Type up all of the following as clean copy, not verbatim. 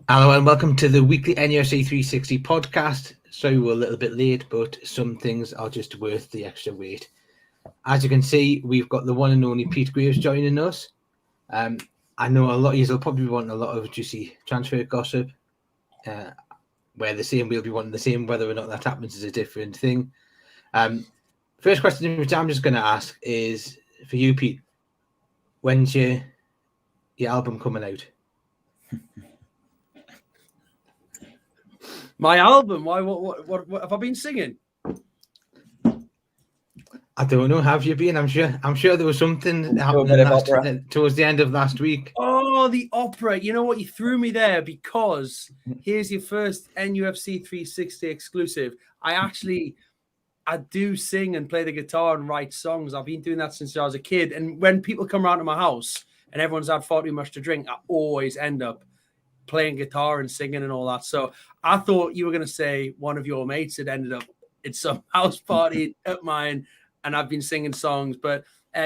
Hello and welcome to the weekly NUFC360 podcast. Sorry we're a little bit late, but some things are just worth the extra wait. As you can see, we've got the one and only Pete Graves joining us. I know a lot of you will probably want a lot of juicy transfer gossip. Where the same, we'll be wanting the same. Whether or not that happens is a different thing. First question which I'm just going to ask is for you, Pete. When's your album coming out? My album? Why? What have I been singing? I don't know. Have you been? I'm sure there was something happening towards the end of last week. Oh, the opera. You know what? You threw me there because here's your first NUFC360 exclusive. I do sing and play the guitar and write songs. I've been doing that since I was a kid. And when people come around to my house and everyone's had far too much to drink, I always end up playing guitar and singing and all that. So I thought you were going to say one of your mates had ended up at some house party at mine and I've been singing songs. But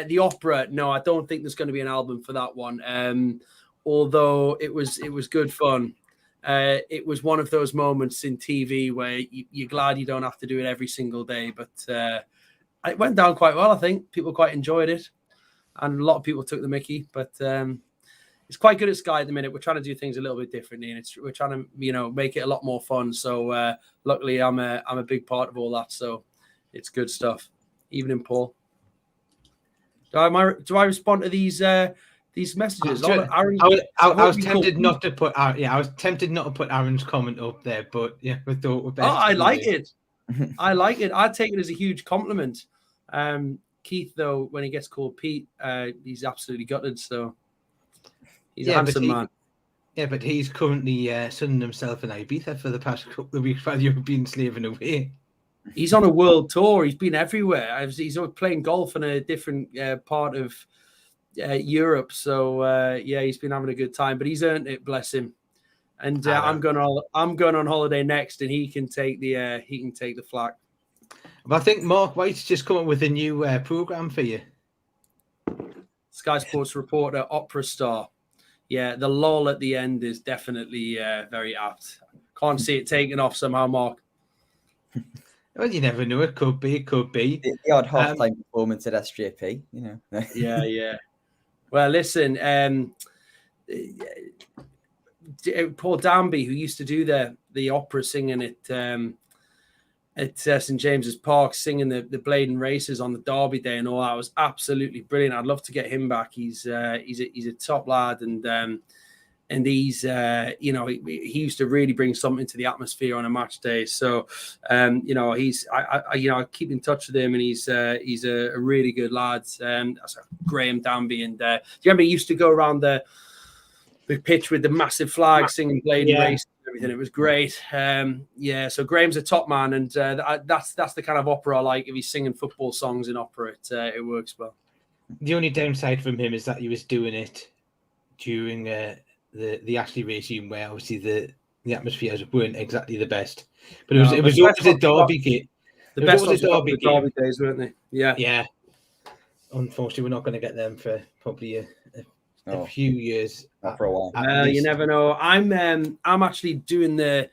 the opera, no, I don't think there's going to be an album for that one. Although it was good fun. It was one of those moments in TV where you're glad you don't have to do it every single day. But it went down quite well, I think. People quite enjoyed it. And a lot of people took the mickey. But it's quite good at Sky at the minute. We're trying to do things a little bit differently, and we're trying to, make it a lot more fun. So luckily, I'm a big part of all that. So it's good stuff. Evening, Paul. Do I respond to these messages? I was tempted not to put. I was tempted not to put Aaron's comment up there, but yeah, we thought we're best. Oh, I like it. I like it. I take it as a huge compliment. Keith, though, when he gets called Pete, he's absolutely gutted. So. He's a handsome man. Yeah, but he's currently sunning himself in Ibiza for the past couple of weeks while you've been slaving away. He's on a world tour. He's been everywhere. He's playing golf in a different part of Europe. So he's been having a good time. But he's earned it, bless him. And I'm going on holiday next, and he can take the flak. But I think Mark White's just come up with a new program for you. Sky Sports reporter, opera star. Yeah, the lull at the end is definitely very apt. Can't see it taking off somehow, Mark. Well, you never know. It could be. The odd half-time performance at SJP, Yeah. Well, listen, Paul Danby, who used to do the opera singing at St James's Park, singing the Bladen races on the Derby Day and all that, was absolutely brilliant. I'd love to get him back. He's a top lad, and he's he used to really bring something to the atmosphere on a match day. So I keep in touch with him, and he's a really good lad. That's Graham Danby, and do you remember he used to go around the pitch with the massive flag singing Bladen races? Everything. It was great. So Graham's a top man, and that's the kind of opera I like. If he's singing football songs in opera, it works well. The only downside from him is that he was doing it during the Ashley regime, where obviously the atmospheres weren't exactly the best. But it was always a Derby game. The best was the Derby days, weren't they? Yeah. Unfortunately, we're not going to get them for probably a few years. For a while. You never know. I'm actually doing the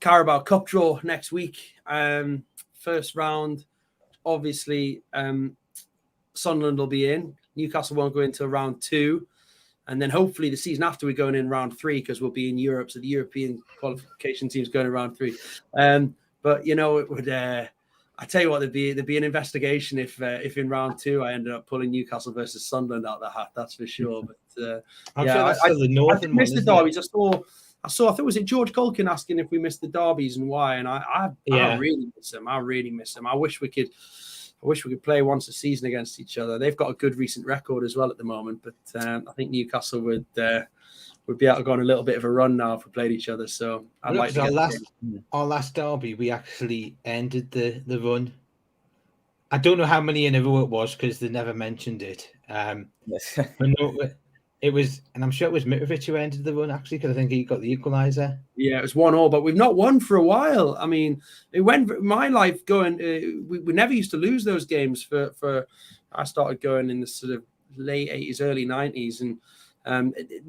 Carabao Cup draw next week. First round, obviously, Sunderland will be in. Newcastle won't go into round 2. And then hopefully the season after, we're going in round 3 because we'll be in Europe. So the European qualification team's going in round 3. But, it would... I tell you what, there'd be an investigation if in round 2 I ended up pulling Newcastle versus Sunderland out of the hat. That's for sure. But I'm sure that's still the northern one. I missed the derbies. I thought was it George Culkin asking if we missed the derbies and why? And I really miss them. I really miss them. I wish we could play once a season against each other. They've got a good recent record as well at the moment. But I think Newcastle would be able to go on a little bit of a run now if we played each other. So I'd like to our last derby, we actually ended the run I don't know how many in a row it was because they never mentioned it. Yes. But no, it was, and I'm sure it was Mitrovic who ended the run actually, because I think he got the equaliser. Yeah, it was 1-1, but we've not won for a while. I mean, it went my life going. We never used to lose those games for. I started going in the sort of late 80s, early 90s, and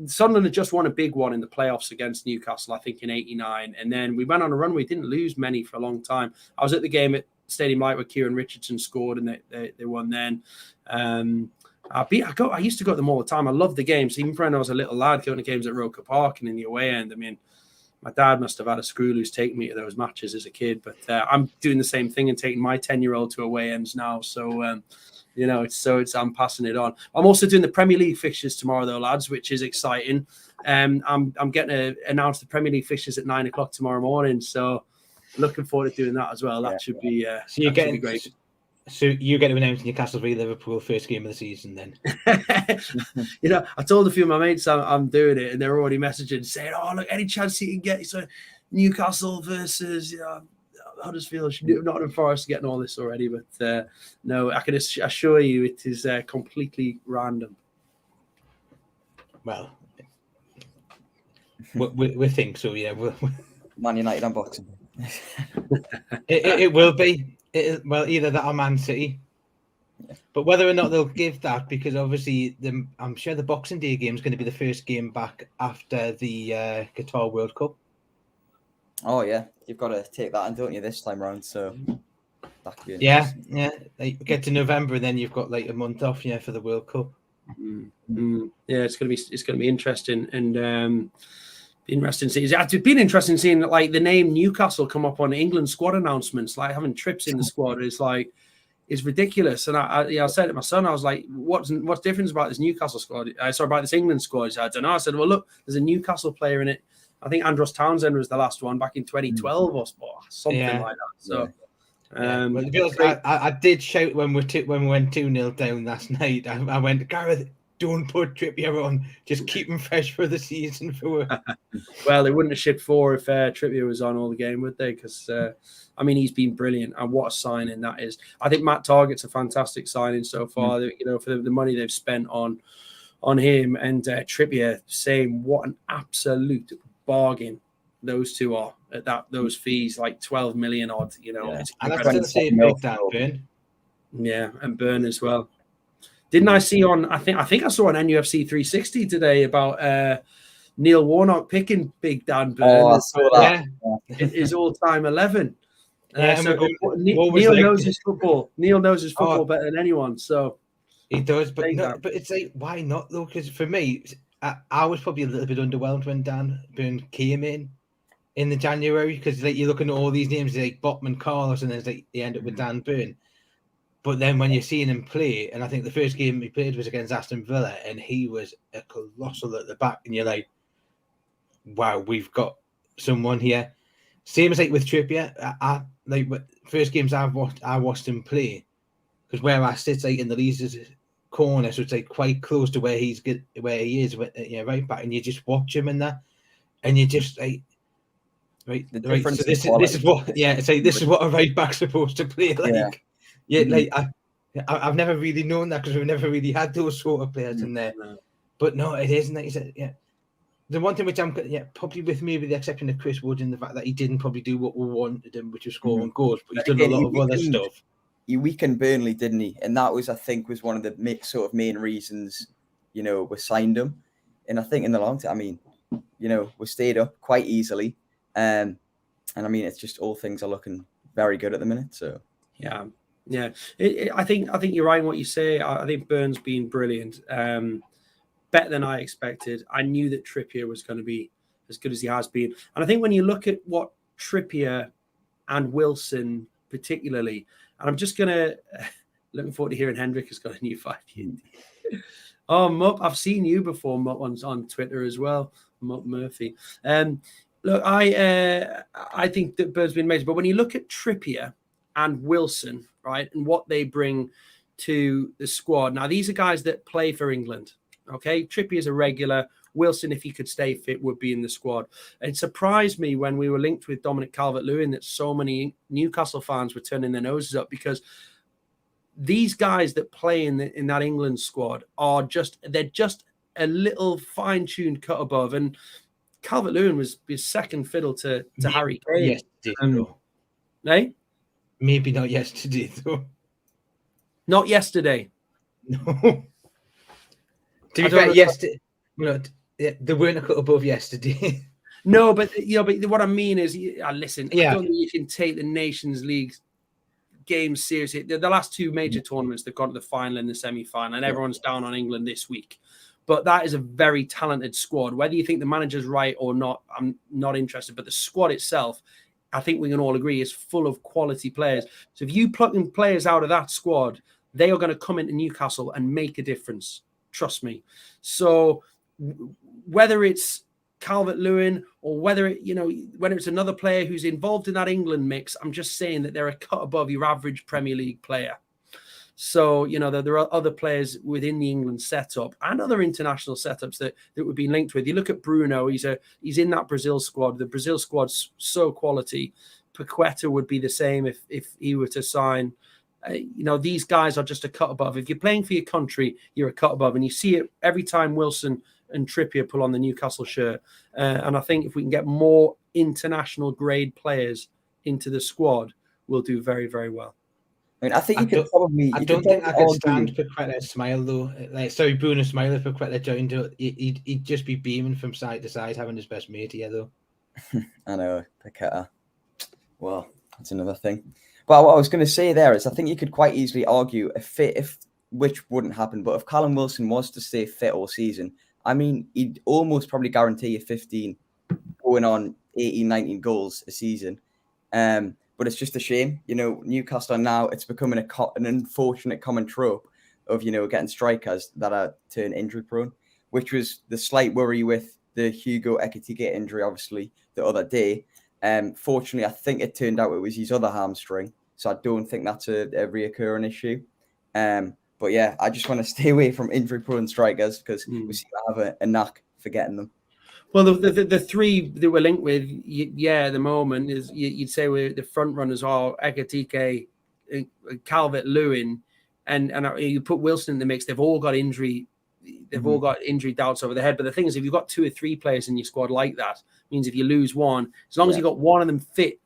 Sunderland had just won a big one in the playoffs against Newcastle, I think in '89, and then we went on a run. We didn't lose many for a long time. I was at the game at Stadium Light where Kieran Richardson scored, and they won then. I used to go to them all the time. I loved the games, even when I was a little lad going to games at Roker Park and in the away end. I mean, my dad must have had a screw loose taking me to those matches as a kid, but I'm doing the same thing and taking my 10-year-old to away ends now. So, I'm passing it on. I'm also doing the Premier League fixtures tomorrow, though, lads, which is exciting. I'm getting to announce the Premier League fixtures at 9:00 tomorrow morning. So, looking forward to doing that as well. That should be so you're getting great. So you get to announce Newcastle v Liverpool first game of the season then? I told a few of my mates I'm doing it, and they're already messaging saying, "Oh, look, any chance you can get so Newcastle versus Huddersfield, Nottingham Forest getting all this already." But no, I can assure you it is completely random. Well, we think so. Yeah, Man United unboxing. It will be. Well, either that or Man City. Yeah. But whether or not they'll give that, because obviously I'm sure the Boxing Day game is going to be the first game back after the Qatar World Cup. Oh, yeah. You've got to take that in, don't you, this time round? So that could be yeah. Like, get to November and then you've got like a month off, for the World Cup. Mm-hmm. Yeah, it's going to be interesting and interesting seeing. It's been interesting seeing like the name Newcastle come up on England squad announcements, like having Trips in the squad is ridiculous. And I said to my son, I was like, what's different about this Newcastle squad? About this England squad? He said, I don't know. I said, well, look, there's a Newcastle player in it. I think Andros Townsend was the last one back in 2012 or something like that. So, I did shout when we went 2-0 down last night. I went, Gareth, don't put Trippier on. Just keep him fresh for the season. Well, they wouldn't have shipped 4 if Trippier was on all the game, would they? Because he's been brilliant, and what a signing that is. I think Matt Targett's a fantastic signing so far. For the money they've spent on him, and Trippier, same. What an absolute bargain those two are at those fees, like 12 million odd. It's and that's the same big Dan Burn. Yeah, and Burn as well. Didn't I see on? I think I saw on NUFC360 today about Neil Warnock picking Big Dan Burn. Oh, I saw that. His all-time 11. Neil knows his football. Neil knows his football better than anyone. So he does, but it's like, why not though? Because for me, I was probably a little bit underwhelmed when Dan Burn came in the January, because like you're looking at all these names like Botman, Carlos, and then it's like you end up with Dan Burn. But then when you're seeing him play, and I think the first game he played was against Aston Villa, and he was a colossal at the back, and you're like, wow, we've got someone here. Same as like with Trippier. I like first games I watched him play, because where I sit like in the Leeds corner, so it's like quite close to where he is, right back, and you just watch him in that, and you just like, right. So this is what, it's like this is what a right back's supposed to play like. Yeah, like I've never really known that, because we've never really had those sort of players in there. No. But no, it isn't. Like you said, the one thing which I'm probably with maybe the exception of Chris Wood, in the fact that he didn't probably do what we wanted him, which was scoring goals, but he's done a lot of other stuff. He weakened Burnley, didn't he? And that was, I think, one of the sort of main reasons, we signed him. And I think in the long term, we stayed up quite easily. And it's just all things are looking very good at the minute. So yeah. Yeah, I think you're right in what you say. I think Burns been brilliant, better than I expected. I knew that Trippier was going to be as good as he has been, and I think when you look at what Trippier and Wilson particularly, and I'm just looking forward to hearing Hendrik has got a new 5-year. Oh, Mupp, I've seen you before, Mupp, on Twitter as well, Mupp Murphy. Look, I think that Burns been amazing, but when you look at Trippier and Wilson, right, and what they bring to the squad. Now, these are guys that play for England, okay? Trippier is a regular. Wilson, if he could stay fit, would be in the squad. It surprised me when we were linked with Dominic Calvert-Lewin that so many Newcastle fans were turning their noses up, because these guys that play in that England squad are they're just a little fine-tuned cut above. And Calvert-Lewin was his second fiddle to Harry Kane. Yesterday, though. Eh? Maybe not yesterday, though. Not yesterday. No. To be fair, yesterday, they weren't a cut above yesterday. No, but what I mean is, listen, Yeah. I don't think you can take the Nations League games seriously. The last two major tournaments, they've gone to the final and the semi-final, and everyone's down on England this week. But that is a very talented squad. Whether you think the manager's right or not, I'm not interested. But the squad itself, I think we can all agree, is full of quality players. So if you pluck in players out of that squad, they are going to come into Newcastle and make a difference. Trust me. So whether it's Calvert-Lewin or whether it's another player who's involved in that England mix, I'm just saying that they're a cut above your average Premier League player. So, there are other players within the England setup and other international setups that would be linked with. You look at Bruno, he's in that Brazil squad. The Brazil squad's so quality. Paqueta would be the same if he were to sign. These guys are just a cut above. If you're playing for your country, you're a cut above. And you see it every time Wilson and Trippier pull on the Newcastle shirt. And I think if we can get more international grade players into the squad, we'll do very, very well. I mean, I think you could probably. I don't think I could stand Paqueta's smile, though. Bruno's smile if Paqueta joined. He'd just be beaming from side to side, having his best mate here, though. I know, Paqueta. Well, that's another thing. But what I was going to say there is, I think you could quite easily argue which wouldn't happen, but if Callum Wilson was to stay fit all season, I mean, he'd almost probably guarantee you 15, going on 18, 19 goals a season. But it's just a shame, Newcastle now, it's becoming an unfortunate common trope of, getting strikers that are turned injury prone, which was the slight worry with the Hugo Ekitike injury, obviously, the other day. Fortunately, I think it turned out it was his other hamstring. So I don't think that's a reoccurring issue. But yeah, I just want to stay away from injury prone strikers because we seem to have a knack for getting them. Well, the three that we're linked with, at the moment, is you'd say we're the front runners are Ekitike, Calvert-Lewin, and you put Wilson in the mix. They've all got injury. They've all got injury doubts over the head. But the thing is, if you've got 2 or 3 players in your squad like that, it means if you lose one, as long as you've got one of them fit,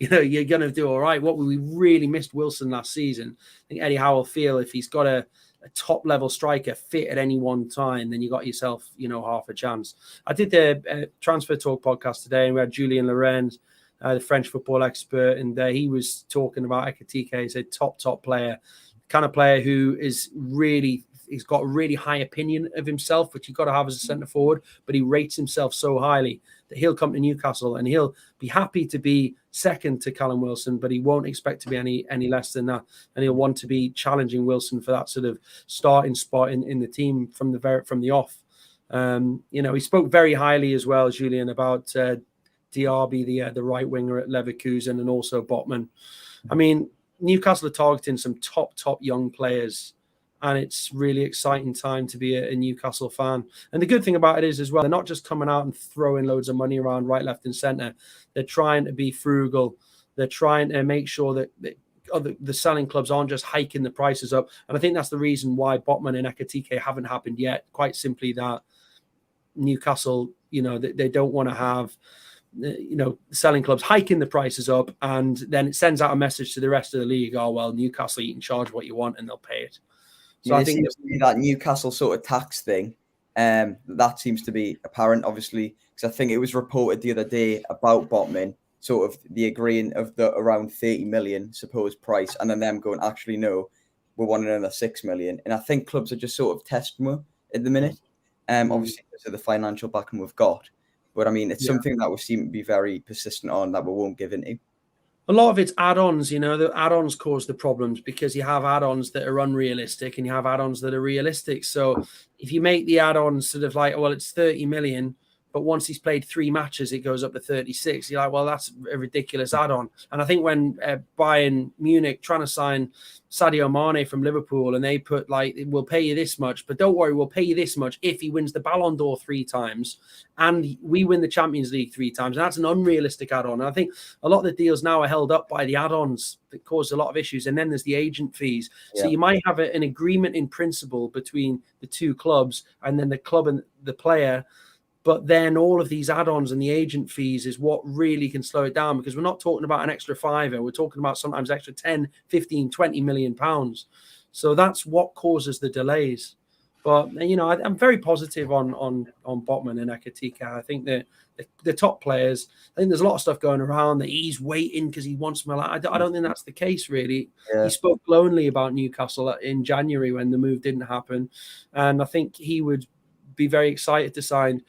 you're going to do all right. What we really missed Wilson last season. I think Eddie Howe will feel if he's got a top level striker fit at any one time, then you got yourself, half a chance. I did the Transfer Talk podcast today, and we had Julien Lorenz, the French football expert, and he was talking about Ekitike as a top player, kind of player who is really, he's got a really high opinion of himself, which you've got to have as a centre forward, but he rates himself so highly that he'll come to Newcastle and he'll be happy to be second to Callum Wilson, but he won't expect to be any less than that. And he'll want to be challenging Wilson for that sort of starting spot in the team from the off. He spoke very highly as well, Julien, about Diaby, the right winger at Leverkusen, and also Botman. I mean, Newcastle are targeting some top young players, and it's really exciting time to be a Newcastle fan. And the good thing about it is as well, they're not just coming out and throwing loads of money around right, left and centre. They're trying to be frugal. They're trying to make sure that the selling clubs aren't just hiking the prices up. And I think that's the reason why Botman and Ekitike haven't happened yet. Quite simply that Newcastle, they don't want to have selling clubs hiking the prices up, and then it sends out a message to the rest of the league, oh, well, Newcastle, you can charge what you want and they'll pay it. So I think that Newcastle sort of tax thing, that seems to be apparent, obviously, because I think it was reported the other day about Botman, sort of the agreeing of the around 30 million supposed price, and then them going, actually, no, we're wanting another 6 million. And I think clubs are just sort of testing her at the minute, obviously because of the financial backing we've got. But I mean, it's something that we seem to be very persistent on that we won't give into. A lot of it's add-ons, the add-ons cause the problems because you have add-ons that are unrealistic and you have add-ons that are realistic. So if you make the add-ons sort of like, well, it's 30 million, but once he's played 3 matches, it goes up to 36. You're like, well, that's a ridiculous add-on. And I think when Bayern Munich trying to sign Sadio Mane from Liverpool, and they put like, we'll pay you this much, but don't worry, we'll pay you this much if he wins the Ballon d'Or 3 times and we win the Champions League 3 times. And that's an unrealistic add-on. And I think a lot of the deals now are held up by the add-ons that cause a lot of issues. And then there's the agent fees. Yeah. So you might have an agreement in principle between the 2 clubs and then the club and the player. But then all of these add-ons and the agent fees is what really can slow it down, because we're not talking about an extra £5. We're talking about sometimes extra 10, 15, 20 million pounds. So that's what causes the delays. But, you know, I'm very positive on Botman and Ekitike. I think that the top players, I think there's a lot of stuff going around that he's waiting because he wants Milan. I don't think that's the case, really. Yeah. He spoke glowingly about Newcastle in January when the move didn't happen. And I think he would be very excited to sign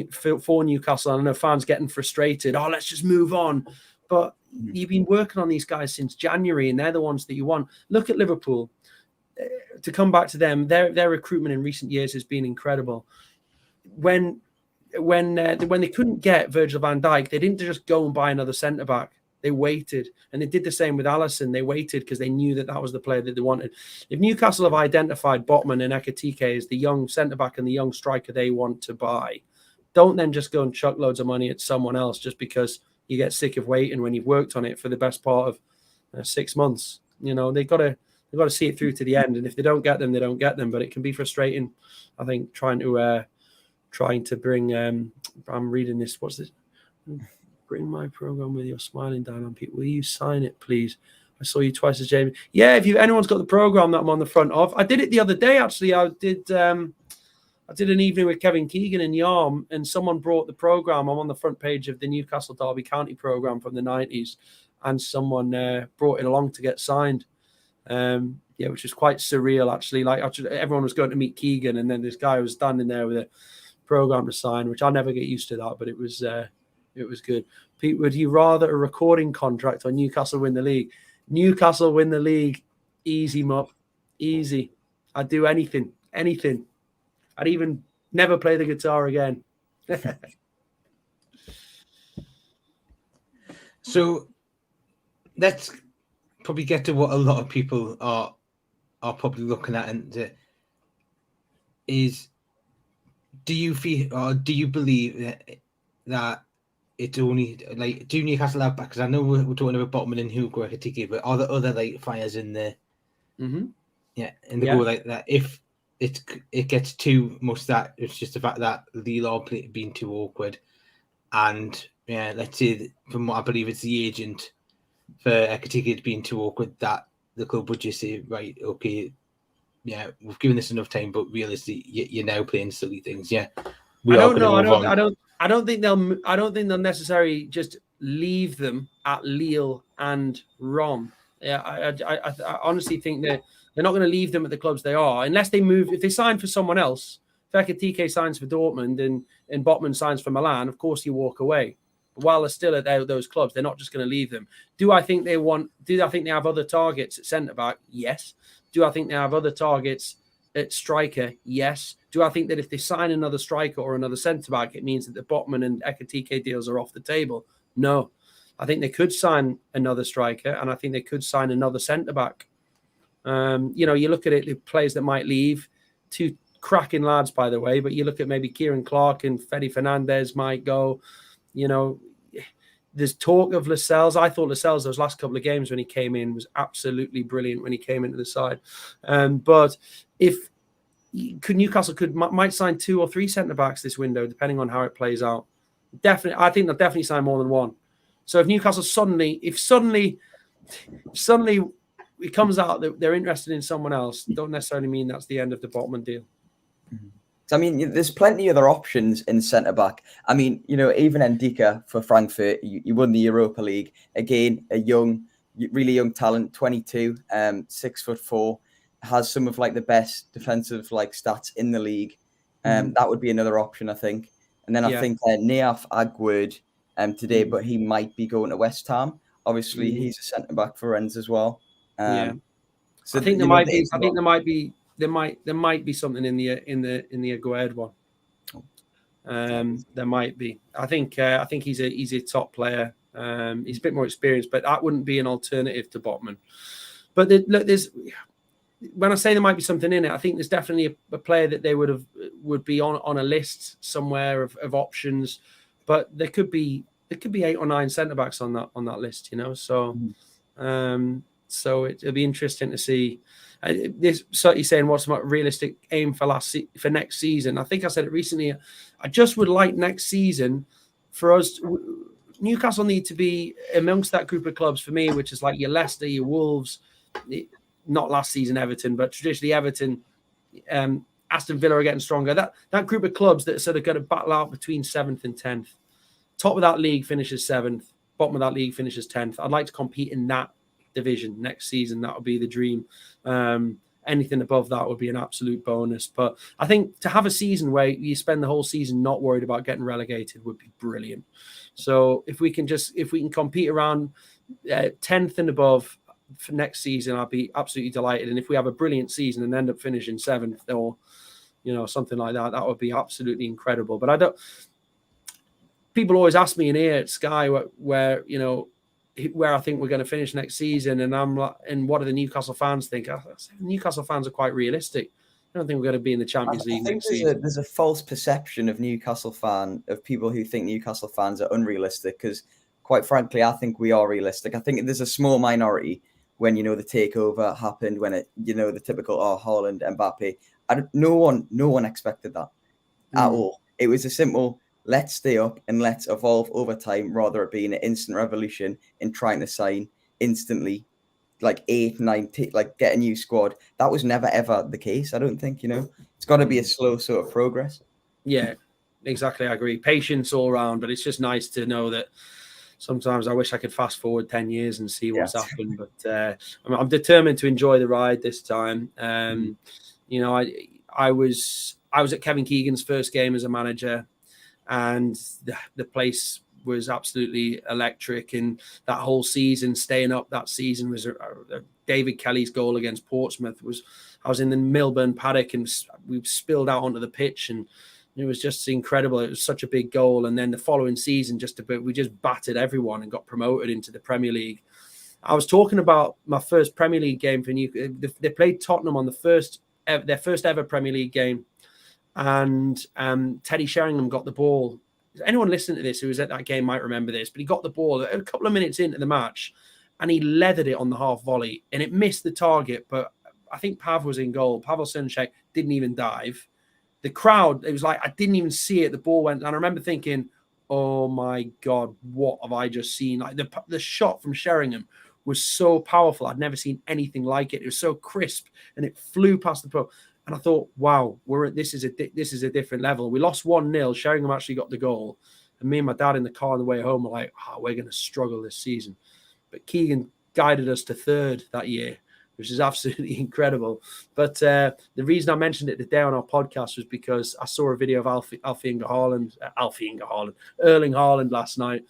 for Newcastle. I know fans getting frustrated. Oh, let's just move on. But you've been working on these guys since January, and they're the ones that you want. Look at Liverpool. To come back to them, their recruitment in recent years has been incredible. When they couldn't get Virgil van Dijk, they didn't just go and buy another centre back. They waited, and they did the same with Alisson. They waited because they knew that was the player that they wanted. If Newcastle have identified Botman and Ekitike as the young centre back and the young striker they want to buy, don't then just go and chuck loads of money at someone else just because you get sick of waiting when you've worked on it for the best part of 6 months. You know, they've got to see it through to the end. And if they don't get them, they don't get them. But it can be frustrating, I think, trying to bring. I'm reading this. What's this? Bring my program with your smiling down on people. Will you sign it, please? I saw you twice as Jamie. Yeah, if anyone's got the program that I'm on the front of, I did it the other day. Actually, I did an evening with Kevin Keegan in Yarm, and someone brought the program. I'm on the front page of the Newcastle Derby County program from the 90s, and someone brought it along to get signed. Which was quite surreal, actually. Like, everyone was going to meet Keegan, and then this guy was standing there with a program to sign, which I'll never get used to that, but it was good. Pete, would you rather a recording contract or Newcastle win the league? Newcastle win the league, easy, Mup, easy. I'd do anything. I'd even never play the guitar again. So let's probably get to what a lot of people are probably looking at, and is, do you feel, or do you believe that it's only like, do Newcastle have back? Because I know we're talking about Botman and Hugo Ekitike, but are there other like fires in there? Mm-hmm. Yeah, in the goal like that. If it gets too much, that it's just the fact that Lille are being too awkward, and let's say from what I believe it's the agent for Ekitike being too awkward, that the club would just say, right, okay, we've given this enough time, but realistically, you're now playing silly things. Yeah, I don't think they'll necessarily just leave them at Lille and Rom. Yeah, I honestly think that they're not going to leave them at the clubs they are, unless they move. If they sign for someone else, if Ekitike signs for Dortmund and Botman signs for Milan, of course you walk away. But while they're still at those clubs, they're not just going to leave them. Do I think they have other targets at centre back? Yes. Do I think they have other targets at striker? Yes. Do I think that if they sign another striker or another centre back, it means that the Botman and Ekitike deals are off the table? No. I think they could sign another striker, and I think they could sign another centre back. You look at it, the players that might leave, 2 cracking lads, by the way, but you look at maybe Kieran Clark and Fede Fernandez might go. You know, there's talk of Lascelles. I thought Lascelles, those last couple of games when he came in, was absolutely brilliant when he came into the side. But if Newcastle might sign 2 or 3 centre backs this window, depending on how it plays out. I think they'll definitely sign more than one. So if Newcastle suddenly it comes out that they're interested in someone else, don't necessarily mean that's the end of the Botman deal. I mean, there's plenty of other options in centre back. I mean, even Ndika for Frankfurt, he won the Europa League. Again, a really young talent, 22, 6'4", has some of like the best defensive like stats in the league. That would be another option, I think. And then I think Neaf Agward today, but he might be going to West Ham. Obviously, he's a centre back for Rennes as well. So I think there might be. I think there might be something in the Aguerd one. There might be. I think he's a top player. He's a bit more experienced, but that wouldn't be an alternative to Botman. But there's when I say there might be something in it, I think there's definitely a player that they would be on a list somewhere of options. But there could be 8 or 9 centre backs on that list, you know. So so it'll be interesting to see. This certainly saying what's my realistic aim for next season. I think I said it recently. I just would like next season for us. Newcastle need to be amongst that group of clubs for me, which is like your Leicester, your Wolves, not last season Everton, but traditionally Everton, Aston Villa are getting stronger. That group of clubs that sort of going to battle out between 7th and 10th. Top of that league finishes 7th. Bottom of that league finishes 10th. I'd like to compete in that division next season. That would be the dream. Anything above that would be an absolute bonus. But I think to have a season where you spend the whole season not worried about getting relegated would be brilliant. So if we can compete around 10th and above for next season, I'll be absolutely delighted. And if we have a brilliant season and end up finishing 7th or, you know, something like that, that would be absolutely incredible. But people always ask me in here at Sky where I think we're going to finish next season, and I'm like, and what do the Newcastle fans think? I say, Newcastle fans are quite realistic. I don't think we're going to be in the Champions League next season. There's a false perception of people who think Newcastle fans are unrealistic, because quite frankly, I think we are realistic. I think there's a small minority when, you know, the takeover happened, when it, you know, the typical, Haaland, Mbappe. No one expected that at all. It was a simple, let's stay up and let's evolve over time, rather it being an instant revolution in trying to sign instantly, like 8, 9, like get a new squad. That was never ever the case. I don't think, you know, it's got to be a slow sort of progress. Yeah, exactly. I agree. Patience all around, but it's just nice to know that sometimes I wish I could fast forward 10 years and see what's happened. But I'm determined to enjoy the ride this time. You know, I was at Kevin Keegan's first game as a manager, and the place was absolutely electric. And that whole season, staying up that season, was David Kelly's goal against Portsmouth. I was in the Milburn paddock, and we spilled out onto the pitch, and it was just incredible. It was such a big goal. And then the following season, we just battered everyone and got promoted into the Premier League. I was talking about my first Premier League game for Newcastle. They played Tottenham on their first ever Premier League game. And Teddy Sheringham got the ball. Anyone listening to this who was at that game might remember this, but he got the ball a couple of minutes into the match, and he leathered it on the half volley, and it missed the target. But I think Pav was in goal. Pavel Srnicek didn't even dive. The crowd, it was like, I didn't even see it. The ball went, and I remember thinking, oh my God, what have I just seen? Like the shot from Sheringham was so powerful. I'd never seen anything like it. It was so crisp, and it flew past the post. And I thought, wow, this is a different level. We lost 1-0. Sheringham actually got the goal. And me and my dad in the car on the way home were like, we're going to struggle this season. But Keegan guided us to 3rd that year, which is absolutely incredible. But the reason I mentioned it today on our podcast was because I saw a video of Erling Haaland last night,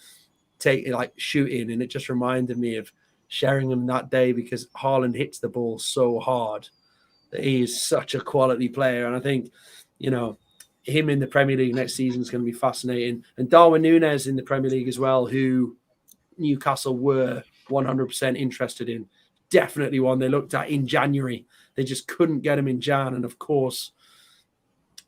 shooting. And it just reminded me of Sheringham that day, because Haaland hits the ball so hard. He is such a quality player, and I think, you know, him in the Premier League next season is going to be fascinating. And Darwin Núñez in the Premier League as well, who Newcastle were 100% interested in. Definitely one they looked at in January. They just couldn't get him in Jan. And of course,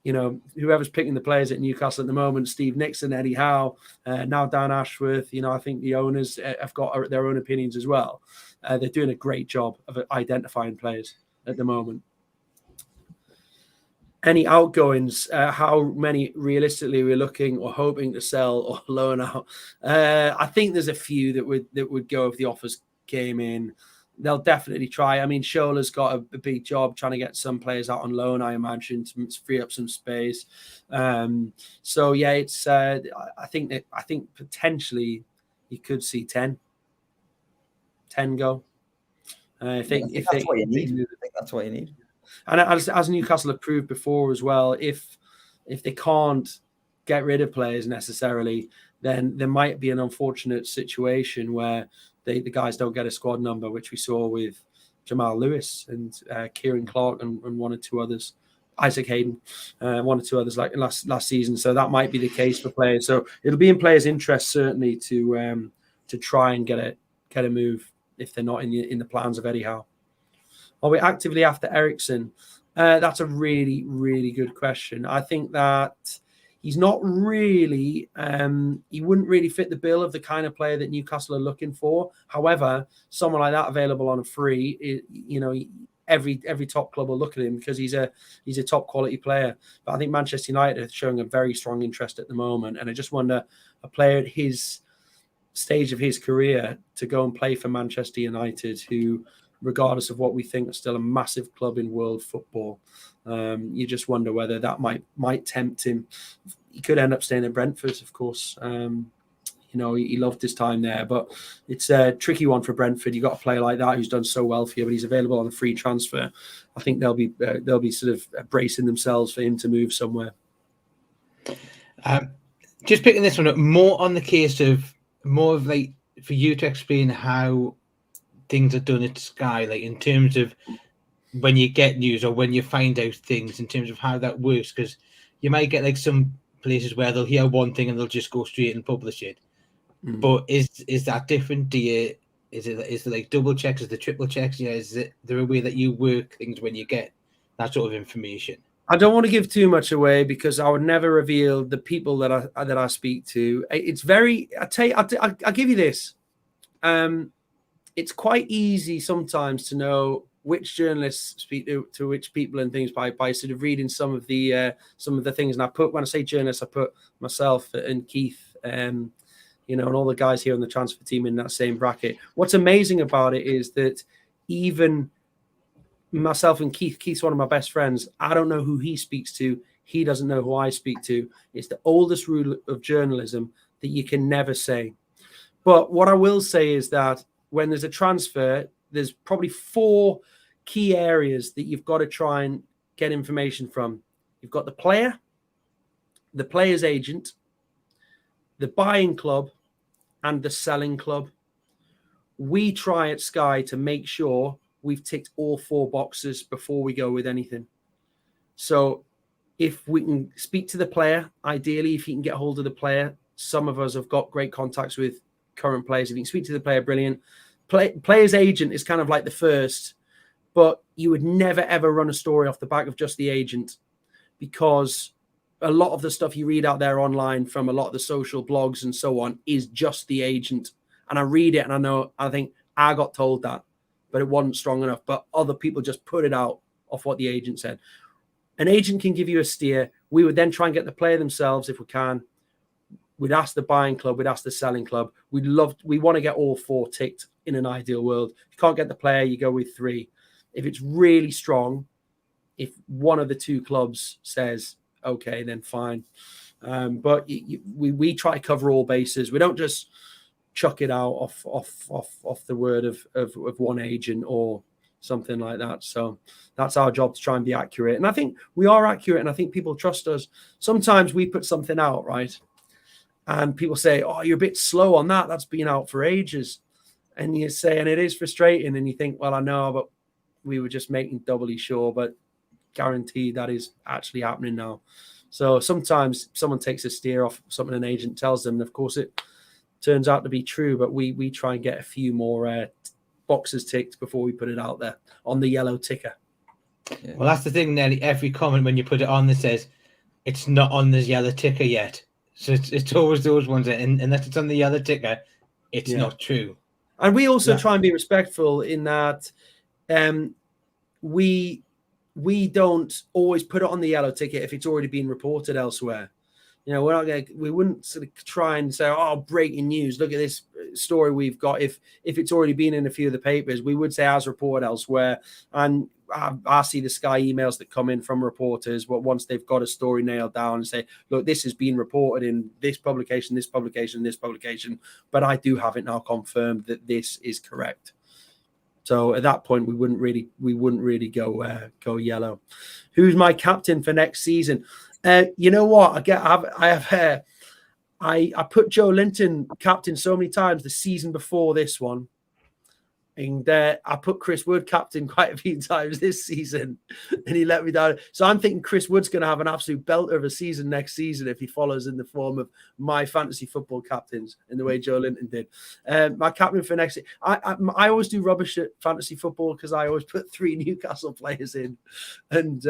you know, whoever's picking the players at Newcastle at the moment, Steve Nixon, Eddie Howe, now Dan Ashworth, you know, I think the owners have got their own opinions as well. They're doing a great job of identifying players at the moment. Any outgoings? How many realistically we're looking or hoping to sell or loan out? I think there's a few that would go if the offers came in. They'll definitely try. I mean, Shola's got a big job trying to get some players out on loan, I imagine, to free up some space. So yeah, it's. I think potentially you could see 10 go. I think that's what you need. I think that's what you need. And as Newcastle have proved before as well, if they can't get rid of players necessarily, then there might be an unfortunate situation where the guys don't get a squad number, which we saw with Jamal Lewis and Kieran Clark and one or two others. Isaac Hayden, one or two others like last season. So that might be the case for players. So it'll be in players' interest certainly to try and get a move if they're not in the plans of Eddie Howe. Are we actively after Eriksson? That's a really, really good question. I think that he's not really, he wouldn't really fit the bill of the kind of player that Newcastle are looking for. However, someone like that available on a free, every top club will look at him because he's a top quality player. But I think Manchester United are showing a very strong interest at the moment. And I just wonder, a player at his stage of his career to go and play for Manchester United, who, regardless of what we think, are still a massive club in world football. You just wonder whether that might tempt him. He could end up staying at Brentford, of course. He loved his time there, but it's a tricky one for Brentford. You've got a player like that who's done so well for you, but he's available on a free transfer. I think they'll be sort of bracing themselves for him to move somewhere. Just picking this one up, more of like for you to explain how things are done at Sky, like in terms of when you get news or when you find out things, in terms of how that works, because you might get like some places where they'll hear one thing and they'll just go straight and publish it. But is that different? Is it like double checks? Is the triple checks? Is there a way that you work things when you get that sort of information? I don't want to give too much away because I would never reveal the people that I speak to. It's very. I'll give you this. It's quite easy sometimes to know which journalists speak to which people and things by sort of reading some of the things. And when I say journalists, I put myself and Keith, and all the guys here on the transfer team in that same bracket. What's amazing about it is that even myself and Keith's one of my best friends. I don't know who he speaks to. He doesn't know who I speak to. It's the oldest rule of journalism that you can never say. But what I will say is that when there's a transfer, there's probably 4 key areas that you've got to try and get information from. You've got the player, the player's agent, the buying club, and the selling club. We try at Sky to make sure we've ticked all 4 boxes before we go with anything. So if we can speak to the player, ideally, if you can get hold of the player, some of us have got great contacts with current players. If you can speak to the player, brilliant. Player's agent is kind of like the first, but you would never, ever run a story off the back of just the agent, because a lot of the stuff you read out there online from a lot of the social blogs and so on is just the agent. And I read it and I think I got told that, but it wasn't strong enough. But other people just put it out off what the agent said. An agent can give you a steer. We would then try and get the player themselves if we can. We'd ask the buying club. We'd ask the selling club. We want to get all 4 ticked in an ideal world. If you can't get the player, you go with 3. If it's really strong, if one of the 2 clubs says, okay, then fine. But we try to cover all bases. We don't just chuck it out off the word of one agent or something like that. So that's our job, to try and be accurate. And I think we are accurate, and I think people trust us. Sometimes we put something out, right? And people say, oh, you're a bit slow on that. That's been out for ages. And you say, and it is frustrating. And you think, well, I know, but we were just making doubly sure. But guaranteed that is actually happening now. So sometimes someone takes a steer off something an agent tells them. And of course, it turns out to be true. But we try and get a few more boxes ticked before we put it out there on the yellow ticker. Yeah. Well, that's the thing. Nearly every comment when you put it on that says it's not on this yellow ticker yet. So it's always those ones that, unless it's on the yellow ticker, it's not true. And we also try and be respectful in that we don't always put it on the yellow ticket if it's already been reported elsewhere. We wouldn't sort of try and say, oh, breaking news, look at this story we've got. If it's already been in a few of the papers, we would say as reported elsewhere. And I see the Sky emails that come in from reporters, but once they've got a story nailed down and say, look, this has been reported in this publication, this publication, this publication, but I do have it now confirmed that this is correct. So at that point, we wouldn't really go yellow. Who's my captain for next season? You know what? I put Joe Linton captain so many times the season before this one, And I put Chris Wood captain quite a few times this season, and he let me down. So I'm thinking Chris Wood's going to have an absolute belter of a season next season if he follows in the form of my fantasy football captains in the way Joe Linton did. My captain for next year, I always do rubbish at fantasy football because I always put 3 Newcastle players in. And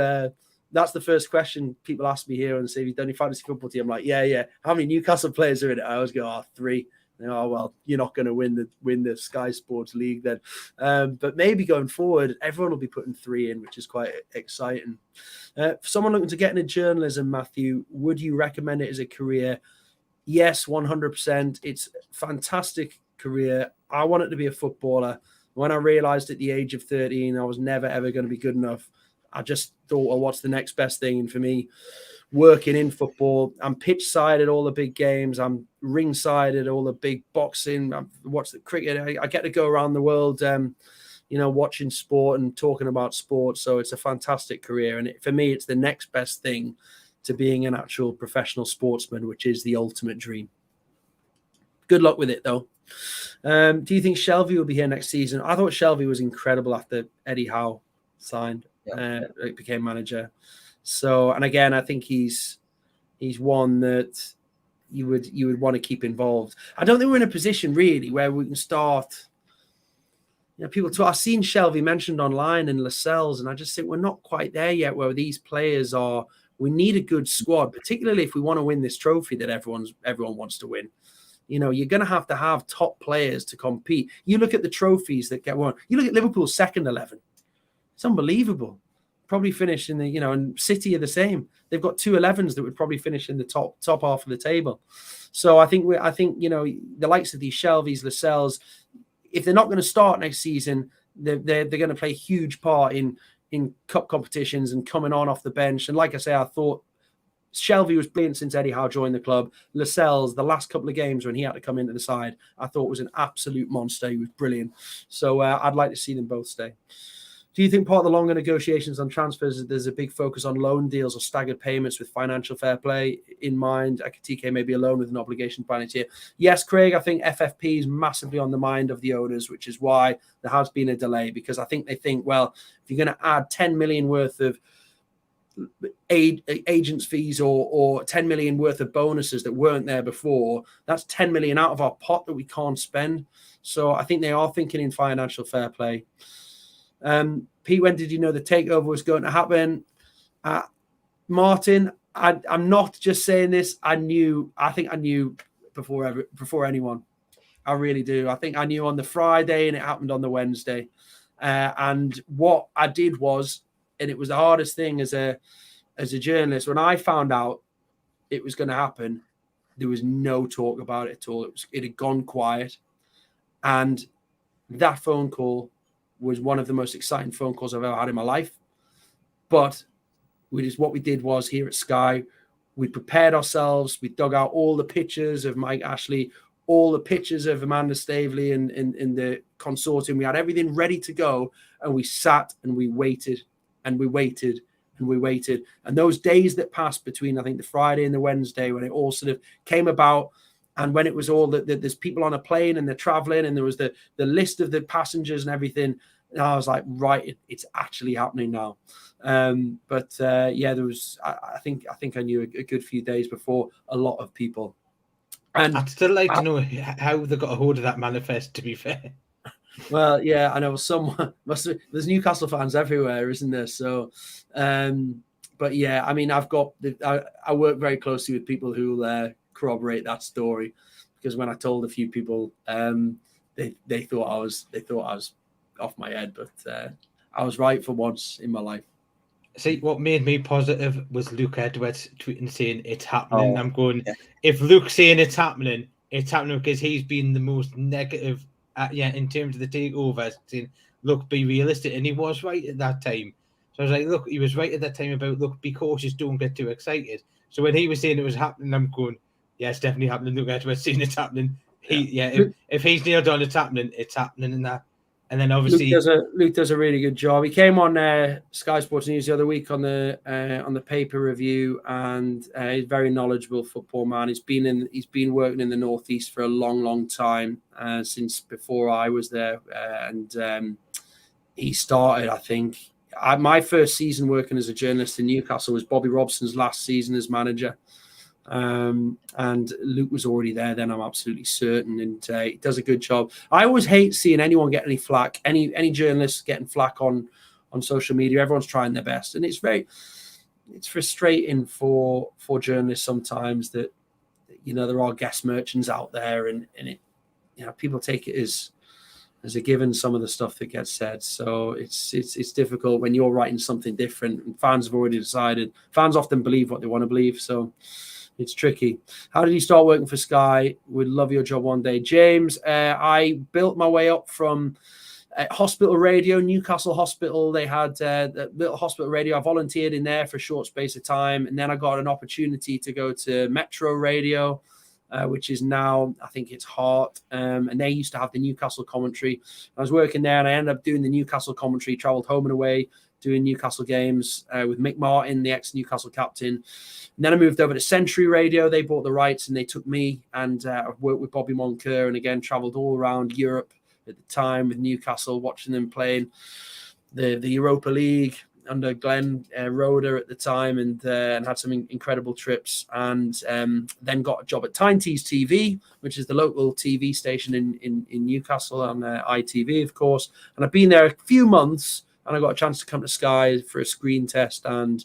that's the first question people ask me here and say, have you done your fantasy football team? I'm like, yeah. How many Newcastle players are in it? I always go, 3. Oh, well, you're not going to win the Sky Sports League then. But maybe going forward, everyone will be putting 3 in, which is quite exciting. For someone looking to get into journalism, Matthew, would you recommend it as a career? Yes, 100%. It's a fantastic career. I wanted to be a footballer. When I realized at the age of 13, I was never, ever going to be good enough, I just thought, well, what's the next best thing? And for me, working in football, I'm pitch side at all the big games. I'm ringside at all the big boxing. I watch the cricket. I get to go around the world, watching sport and talking about sport. So it's a fantastic career. And for me, it's the next best thing to being an actual professional sportsman, which is the ultimate dream. Good luck with it, though. Do you think Shelvey will be here next season? I thought Shelvey was incredible after Eddie Howe signed, became manager. So, and again, I think he's one that you would want to keep involved. I don't think we're in a position really where we can start. People talk. I've seen Shelvey mentioned online and Lascelles, and I just think we're not quite there yet where these players are. We need a good squad, particularly if we want to win this trophy that everyone wants to win. You're going to have top players to compete. You look at the trophies that get won. You look at Liverpool's second 11. It's unbelievable. Probably finish in the, and City are the same. They've got 2 11s that would probably finish in the top half of the table. So I think the likes of these Shelveys, Lascelles, if they're not going to start next season, they're going to play a huge part in cup competitions and coming on off the bench. And like I say, I thought Shelvey was brilliant since Eddie Howe joined the club. Lascelles, the last couple of games when he had to come into the side, I thought was an absolute monster. He was brilliant. So I'd like to see them both stay. Do you think part of the longer negotiations on transfers, there's a big focus on loan deals or staggered payments with financial fair play in mind? Ekitike may be a loan with an obligation finance here. Yes, Craig, I think FFP is massively on the mind of the owners, which is why there has been a delay, because I think they think, well, if you're going to add 10 million worth of agents fees or 10 million worth of bonuses that weren't there before, that's 10 million out of our pot that we can't spend. So I think they are thinking in financial fair play. Pete, when did you know the takeover was going to happen? Martin, I'm not just saying this. I think I knew before anyone. I really do. I think I knew on the Friday and it happened on the Wednesday. And what I did was, and it was the hardest thing as a journalist, when I found out it was going to happen, there was no talk about it at all. It had gone quiet. And that phone call was one of the most exciting phone calls I've ever had in my life. But what we did was here at Sky, we prepared ourselves. We dug out all the pictures of Mike Ashley, all the pictures of Amanda Stavely and the consortium. We had everything ready to go, and we sat and we waited and we waited and we waited. And those days that passed between, I think, the Friday and the Wednesday, when it all sort of came about, and when it was all that there's people on a plane and they're traveling, and there was the list of the passengers and everything, and I was like, right, it's actually happening now. There was, I think I knew a good few days before a lot of people. And I'd still like to know how they got a hold of that manifest, to be fair. Well, yeah, I know there's Newcastle fans everywhere, isn't there? So, but yeah, I mean, I work very closely with people who corroborate that story, because when I told a few people, they thought I was off my head, but I was right for once in my life. See, what made me positive was Luke Edwards tweeting saying it's happening. I'm going, if Luke's saying it's happening because he's been the most negative in terms of the takeover, saying, look, be realistic. And he was right at that time. So I was like, look, he was right at that time about, look, be cautious, don't get too excited. So when he was saying it was happening, I'm going, yeah, it's definitely happening. Luke Edwards saying it's happening. If he's nailed on it's happening, and that. And then obviously Luke does a really good job. He came on Sky Sports News the other week on the paper review, and he's a very knowledgeable football man. He's been working in the Northeast for a long time, since before I was there, and he started, I think. My first season working as a journalist in Newcastle was Bobby Robson's last season as manager. And Luke was already there then, I'm absolutely certain, and he does a good job. I always hate seeing anyone get any flack, any journalists getting flack on social media. Everyone's trying their best, and it's frustrating for journalists sometimes that, you know, there are guest merchants out there, and it, you know, people take it as a given, some of the stuff that gets said. So it's difficult when you're writing something different and fans have already decided. Fans often believe what they want to believe, so it's tricky. How did you start working for Sky? Would love your job one day. James, I built my way up from hospital radio, Newcastle Hospital. They had a little hospital radio. I volunteered in there for a short space of time. And then I got an opportunity to go to Metro Radio, which is now, I think it's Heart. And they used to have the Newcastle commentary. I was working there and I ended up doing the Newcastle commentary, traveled home and away, doing Newcastle games with Mick Martin, the ex-Newcastle captain. And then I moved over to Century Radio. They bought the rights and they took me, and I worked with Bobby Moncur, and again, traveled all around Europe at the time with Newcastle, watching them playing the Europa League under Glenn Roeder at the time, and had some incredible trips, and then got a job at Tynetees TV, which is the local TV station in Newcastle on ITV, of course. And I've been there a few months, and I got a chance to come to Sky for a screen test, and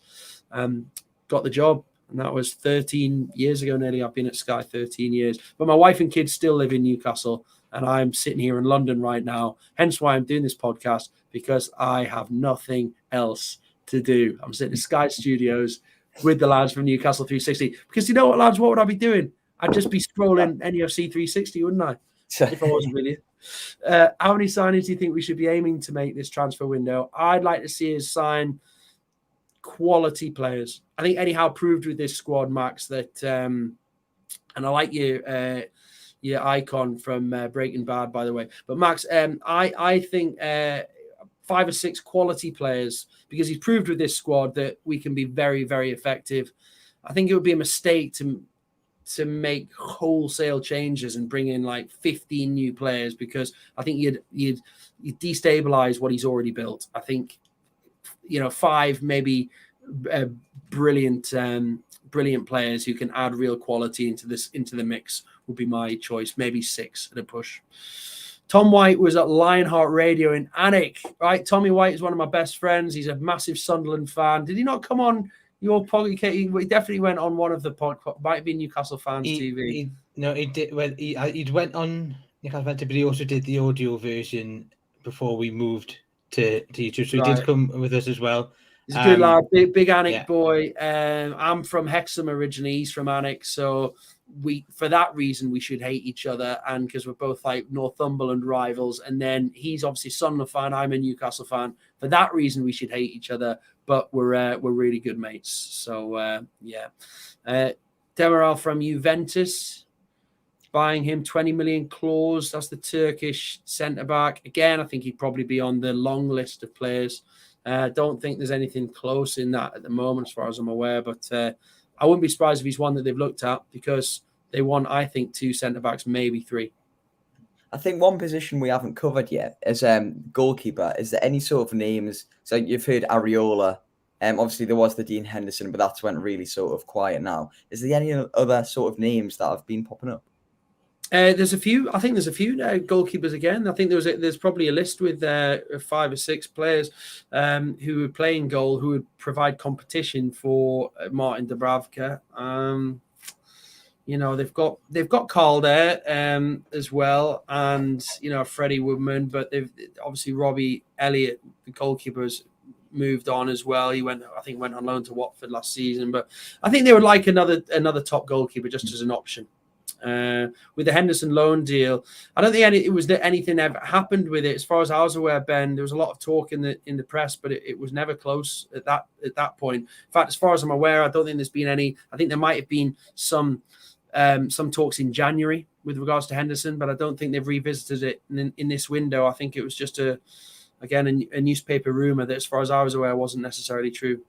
got the job. And that was 13 years ago nearly. I've been at Sky 13 years. But my wife and kids still live in Newcastle, and I'm sitting here in London right now. Hence why I'm doing this podcast, because I have nothing else to do. I'm sitting in Sky Studios with the lads from Newcastle 360. Because you know what, lads? What would I be doing? I'd just be scrolling NUFC 360, wouldn't I? If I wasn't with you. How many signings do you think we should be aiming to make this transfer window? I'd like to see us sign quality players. I think Eddie Howe proved with this squad, Max, that and I like your icon from Breaking Bad, by the way. But Max, I think 5 or 6 quality players, because he's proved with this squad that we can be very, very effective. I think it would be a mistake to make wholesale changes and bring in like 15 new players, because I think you'd destabilize what he's already built. I think, you know, 5 maybe brilliant players who can add real quality into the mix would be my choice. Maybe 6 at a push. Tom White was at Lionheart Radio in Alnwick, right? Tommy White is one of my best friends. He's a massive Sunderland fan. Did he not come on your podcast? He definitely went on one of the podcasts. Might be Newcastle Fans TV. He did. Well, he went on Newcastle Fans TV, but he also did the audio version before we moved to YouTube. So he did come with us as well. He's a good lad, big Alnwick boy. I'm from Hexham originally. He's from Alnwick, so for that reason we should hate each other, and because we're both like Northumberland rivals. And then he's obviously a Sunderland fan, I'm a Newcastle fan. For that reason we should hate each other, but we're really good mates. So Demiral from Juventus, buying him 20 million clause. That's the Turkish centre back. Again, I think he'd probably be on the long list of players. Don't think there's anything close in that at the moment, as far as I'm aware. But I wouldn't be surprised if he's one that they've looked at, because they want, I think, 2 centre-backs, maybe 3. I think one position we haven't covered yet is goalkeeper. Is there any sort of names? So you've heard Areola. Obviously, there was the Dean Henderson, but that's went really sort of quiet now. Is there any other sort of names that have been popping up? There's a few. I think there's a few goalkeepers again. I think there's probably a list with 5 or 6 players who would play in goal, who would provide competition for Martin Dubravka. You know, they've got Calder as well, and you know, Freddie Woodman. But they've obviously Robbie Elliott, the goalkeeper's moved on as well. He went on loan to Watford last season. But I think they would like another top goalkeeper just as an option. With the Henderson loan deal, I don't think anything ever happened with it. As far as I was aware, Ben, there was a lot of talk in the press, but it was never close at that point. In fact, as far as I'm aware, I don't think there's been any. I think there might have been some talks in January with regards to Henderson, but I don't think they've revisited it in this window. I think it was just a newspaper rumor that, as far as I was aware, wasn't necessarily true.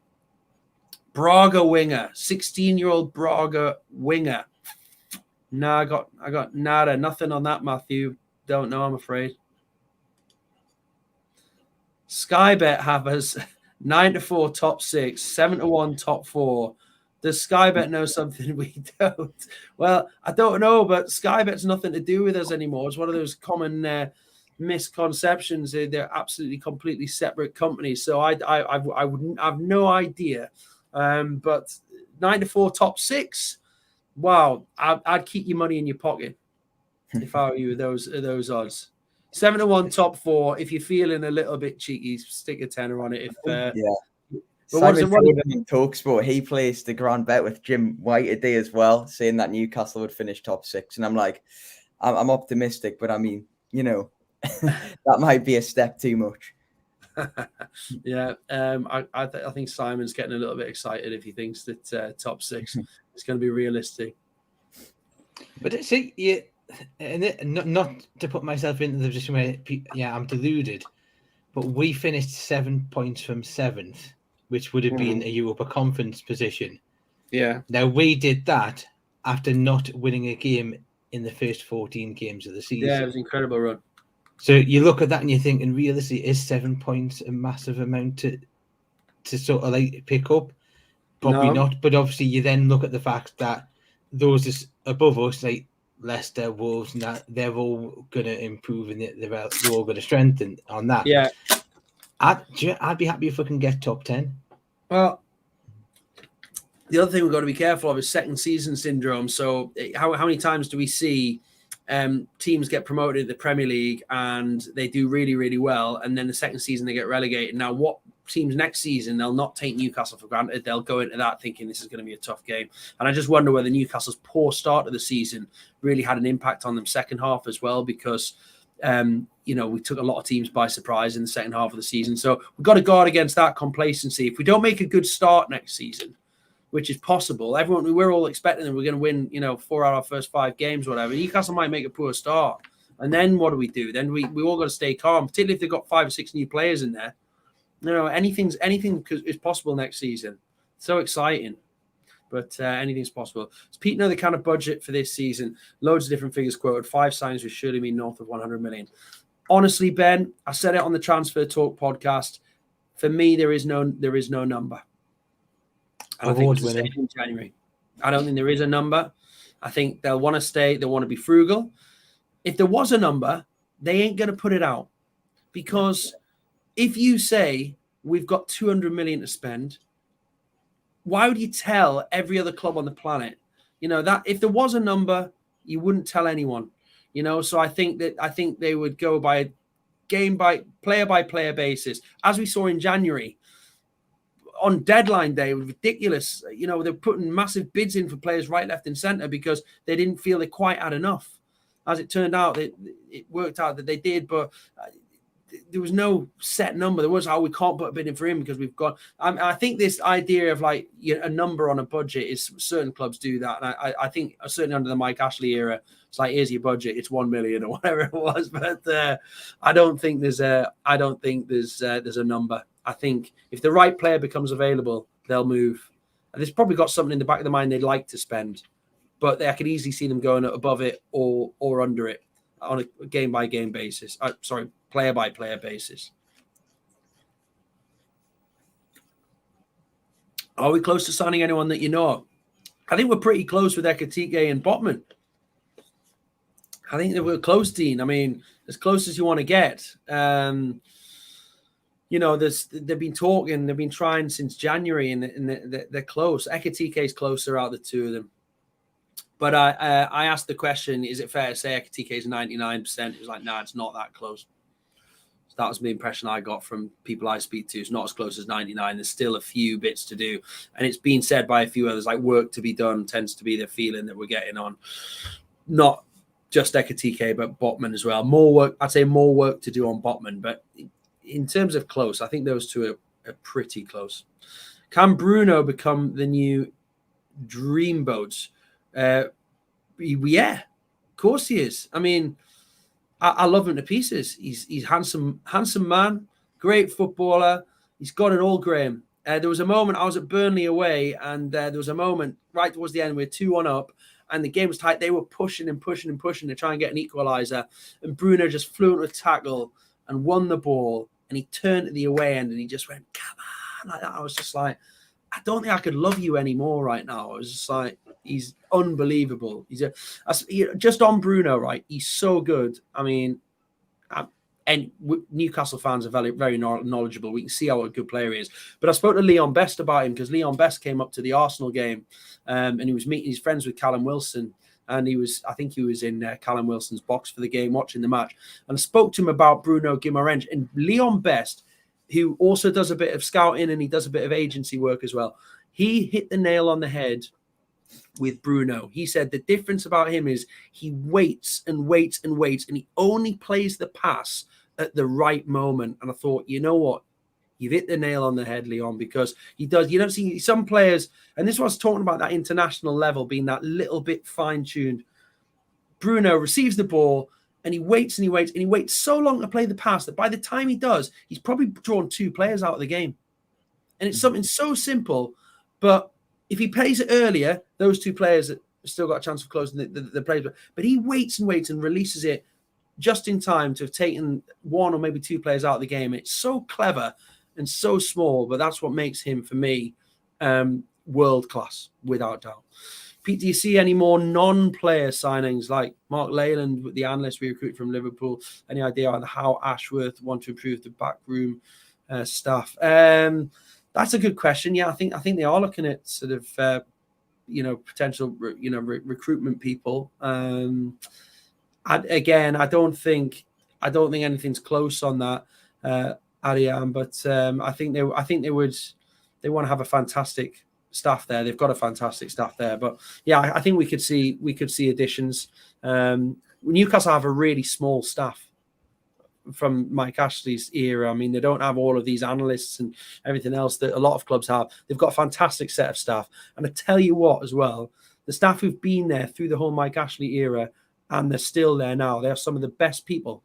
Braga winger, 16-year-old Braga winger. No, I got nada, nothing on that, Matthew. Don't know, I'm afraid. Sky Bet have us 9-4 top 6, 7-1 top 4. Does Sky Bet know something we don't? Well, I don't know, but Sky Bet's nothing to do with us anymore. It's one of those common misconceptions. They're absolutely, completely separate companies. So I wouldn't have no idea. But 9-4 top 6. Wow, I'd keep your money in your pocket if I were you with those odds. 7-1 top 4. If you're feeling a little bit cheeky, stick a tenner on it. Simon Jordan in TalkSport, he placed the grand bet with Jim White today as well, saying that Newcastle would finish top 6. And I'm like, I'm optimistic, but I mean, that might be a step too much. Yeah, I think Simon's getting a little bit excited if he thinks that top 6 is going to be realistic. But see, not to put myself into the position where I'm deluded, but we finished 7 points from 7th, which would have been a Europa Conference position. Yeah. Now we did that after not winning a game in the first 14 games of the season. Yeah, it was an incredible run. So you look at that and you're thinking, realistically, is 7 points a massive amount to sort of like pick up? Probably not. But obviously, you then look at the fact that those above us, like Leicester, Wolves, and that, they're all going to improve and they're all going to strengthen on that. Yeah. I'd be happy if we can get top 10. Well, the other thing we've got to be careful of is second season syndrome. So how many times do we see teams get promoted in the Premier League and they do really, really well, and then the second season they get relegated? Now, what teams next season, they'll not take Newcastle for granted. They'll go into that thinking this is going to be a tough game. And I just wonder whether Newcastle's poor start of the season really had an impact on them second half as well, because we took a lot of teams by surprise in the second half of the season. So we've got to guard against that complacency. If we don't make a good start next season, which is possible, we're all expecting that we're going to win, 4 out of our first 5 games, whatever. Newcastle might make a poor start. And then what do? Then we all got to stay calm, particularly if they've got 5 or 6 new players in there. Anything is possible next season. So exciting. But anything's possible. Does Pete know the kind of budget for this season? Loads of different figures quoted. 5 signs would surely mean north of 100 million. Honestly, Ben, I said it on the Transfer Talk podcast. For me, there is no number. And I think it's the same in January. I don't think there is a number. I think they'll want to stay. They'll want to be frugal. If there was a number, they ain't going to put it out. Because if you say we've got 200 million to spend, why would you tell every other club on the planet? That if there was a number, you wouldn't tell anyone. So I think they would go by player by player basis, as we saw in January. On deadline day, it was ridiculous. They're putting massive bids in for players right, left, and centre because they didn't feel they quite had enough. As it turned out, it worked out that they did, but there was no set number. There was, we can't put a bid in for him because we've got. I think this idea of like a number on a budget is certain clubs do that, and I think certainly under the Mike Ashley era, it's like, here's your budget, it's 1 million or whatever it was. But I don't think there's a number. I think if the right player becomes available, they'll move. And they've probably got something in the back of their mind they'd like to spend, but I could easily see them going above it or under it on a game-by-game basis. Player-by-player basis. Are we close to signing anyone that you know? I think we're pretty close with Ekitike and Botman. I think that we're close, Dean. I mean, as close as you want to get. They've been talking, they've been trying since January, and they're close. Ekitike is closer out of the two of them. But I asked the question, is it fair to say Ekitike is 99%? He was like, nah, it's not that close. So that was the impression I got from people I speak to. It's not as close as 99. There's still a few bits to do. And it's been said by a few others, like work to be done tends to be the feeling that we're getting on. Not just Ekitike, but Botman as well. More work, I'd say more work to do on Botman. But in terms of close, I think those two are pretty close. Can Bruno become the new Dreamboat? Yeah. Of course he is. I mean, I love him to pieces. He's handsome man, great footballer. He's got it all, Graham. There was a moment, I was at Burnley away, and there was a moment right towards the end, we were 2-1 up, and the game was tight. They were pushing to try and get an equaliser, and Bruno just flew into a tackle and won the ball, and he turned to the away end, and he just went, come on, like that. I was just like, I don't think I could love you anymore right now. I was just like, he's unbelievable. Just on Bruno, right? He's so good. I mean, and Newcastle fans are very, very knowledgeable. We can see how a good player he is. But I spoke to Leon Best about him because Leon Best came up to the Arsenal game and he was meeting his friends with Callum Wilson. And I think he was in Callum Wilson's box for the game, watching the match. And I spoke to him about Bruno Guimaraes. And Leon Best, who also does a bit of scouting and he does a bit of agency work as well, he hit the nail on the head with Bruno. He said the difference about him is he waits and waits and waits, and he only plays the pass at the right moment. And I thought, you know what? You've hit the nail on the head, Leon, because he does. You don't see some players, and this was talking about that international level being that little bit fine-tuned. Bruno receives the ball, and he waits and he waits, and he waits so long to play the pass that by the time he does, he's probably drawn 2 players out of the game. And it's something so simple, but if he plays it earlier, those 2 players have still got a chance of closing the plays. But he waits and waits and releases it just in time to have taken 1 or maybe 2 players out of the game. It's so clever and so small, but that's what makes him, for me, world class, without doubt. Pete, do you see any more non-player signings like Mark Leyland with the analyst we recruit from Liverpool? Any idea on how Ashworth want to improve the backroom stuff? That's a good question. Yeah, I think they are looking at sort of potential recruitment people. I don't think anything's close on that, Ariam. But I think they want to have a fantastic staff there. They've got a fantastic staff there. But yeah, I think we could see additions. Newcastle have a really small staff from Mike Ashley's era. I mean, they don't have all of these analysts and everything else that a lot of clubs have. They've got a fantastic set of staff. And I tell you what, as well, the staff who've been there through the whole Mike Ashley era, and they're still there now, they're some of the best people,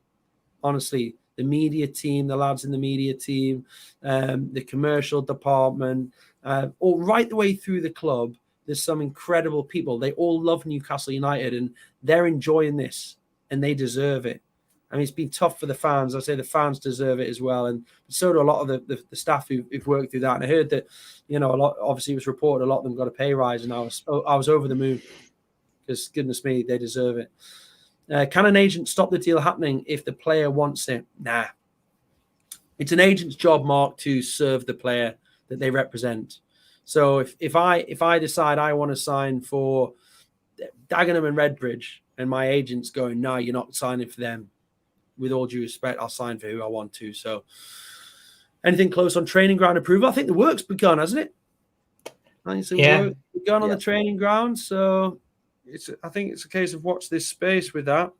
honestly. The media team, the lads in the media team, the commercial department, all right the way through the club, there's some incredible people. They all love Newcastle United, and they're enjoying this, and they deserve it. I mean, it's been tough for the fans. I say the fans deserve it as well, and so do a lot of the staff who've worked through that. And I heard that, a lot. Obviously, it was reported a lot of them got a pay rise, and I was over the moon because goodness me, they deserve it. Can an agent stop the deal happening if the player wants it? Nah. It's an agent's job, Mark, to serve the player that they represent. So if I decide I want to sign for Dagenham and Redbridge, and my agent's going, no, you're not signing for them. With all due respect, I'll sign for who I want to. So anything close on training ground approval? I think the work's begun, hasn't it? Work's begun on the training ground. So I think it's a case of watch this space with that.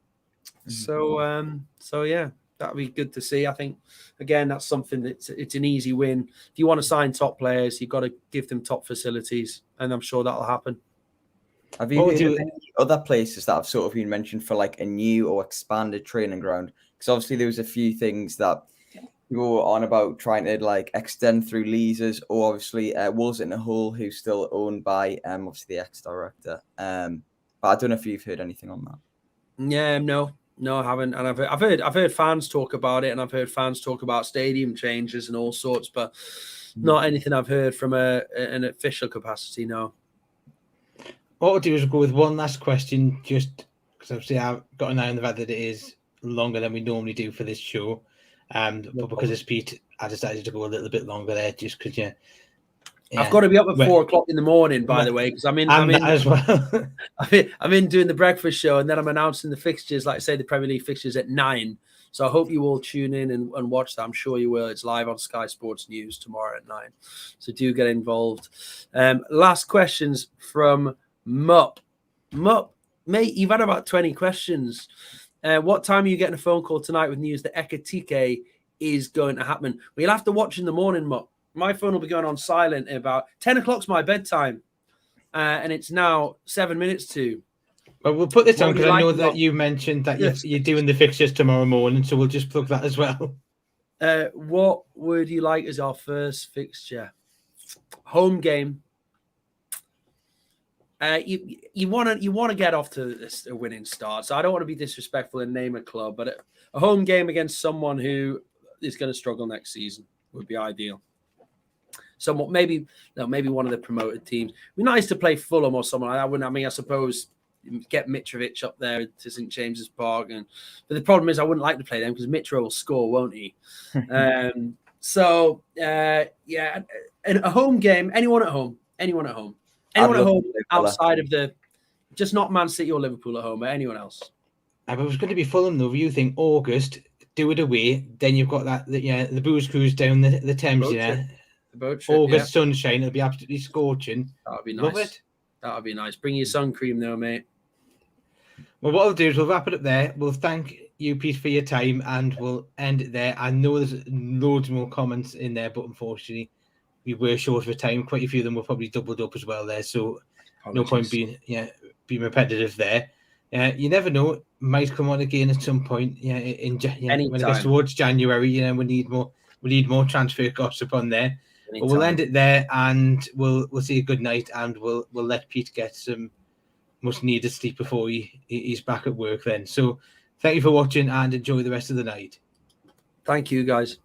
Mm-hmm. So yeah, that'd be good to see. I think, again, that's something it's an easy win. If you want to sign top players, you've got to give them top facilities, and I'm sure that'll happen. Have you heard of any other places that have sort of been mentioned for like a new or expanded training ground? Because obviously there was a few things that people were on about trying to like extend through leases, or obviously Wolves in the Hull, who's still owned by obviously the ex-director. But I don't know if you've heard anything on that. Yeah, no, I haven't. And I've heard fans talk about it, and I've heard fans talk about stadium changes and all sorts, but not anything I've heard from an official capacity. No. What we'll do is go with one last question, just because obviously I've got an eye on the fact that it is longer than we normally do for this show. But because it's Pete, I decided to go a little bit longer there, just because I've got to be up at 4 o'clock in the morning, by the way, because I'm in as well. I'm in doing the breakfast show, and then I'm announcing the fixtures, like I say, the Premier League fixtures at 9. So I hope you all tune in and watch that. I'm sure you will. It's live on Sky Sports News tomorrow at 9. So do get involved. Last questions from Mup, mate, you've had about 20 questions. What time are you getting a phone call tonight with news that Ekitike is going to happen? Well, you'll have to watch in the morning, Mup. My phone will be going on silent at about 10 o'clock's my bedtime. And it's now 7 minutes to. Well, we'll put this What on would because you I know like that to- you mentioned that Yes. you're doing the fixtures tomorrow morning, so we'll just plug that as well. What would you like as our first fixture? Home game. You want to get off to a winning start. So I don't want to be disrespectful and name a club, but a home game against someone who is going to struggle next season would be ideal. Somewhat maybe one of the promoted teams. It'd be nice to play Fulham or someone like that. Wouldn't I mean, I suppose get Mitrovic up there to St James's Park, but the problem is I wouldn't like to play them because Mitro will score, won't he? Yeah, and a home game. Anyone at home outside of just not Man City or Liverpool at home, but anyone else. If it was going to be Fulham, though, you think August, do it away, then you've got the booze cruise down the Thames, The boat trip, August sunshine, it'll be absolutely scorching. That would be Love nice. it. That would be nice. Bring your sun cream though, mate. Well, what I'll do is we'll wrap it up there. We'll thank you, Pete, for your time, and we'll end it there. I know there's loads more comments in there, but unfortunately, we were short of time. Quite a few of them were probably doubled up as well there, so no point being repetitive there. You never know; might come on again at some point. When it gets towards January, we need more transfer gossip on there. But we'll end it there, and we'll say good night, and we'll let Pete get some much needed sleep before he's back at work then. So thank you for watching and enjoy the rest of the night. Thank you, guys.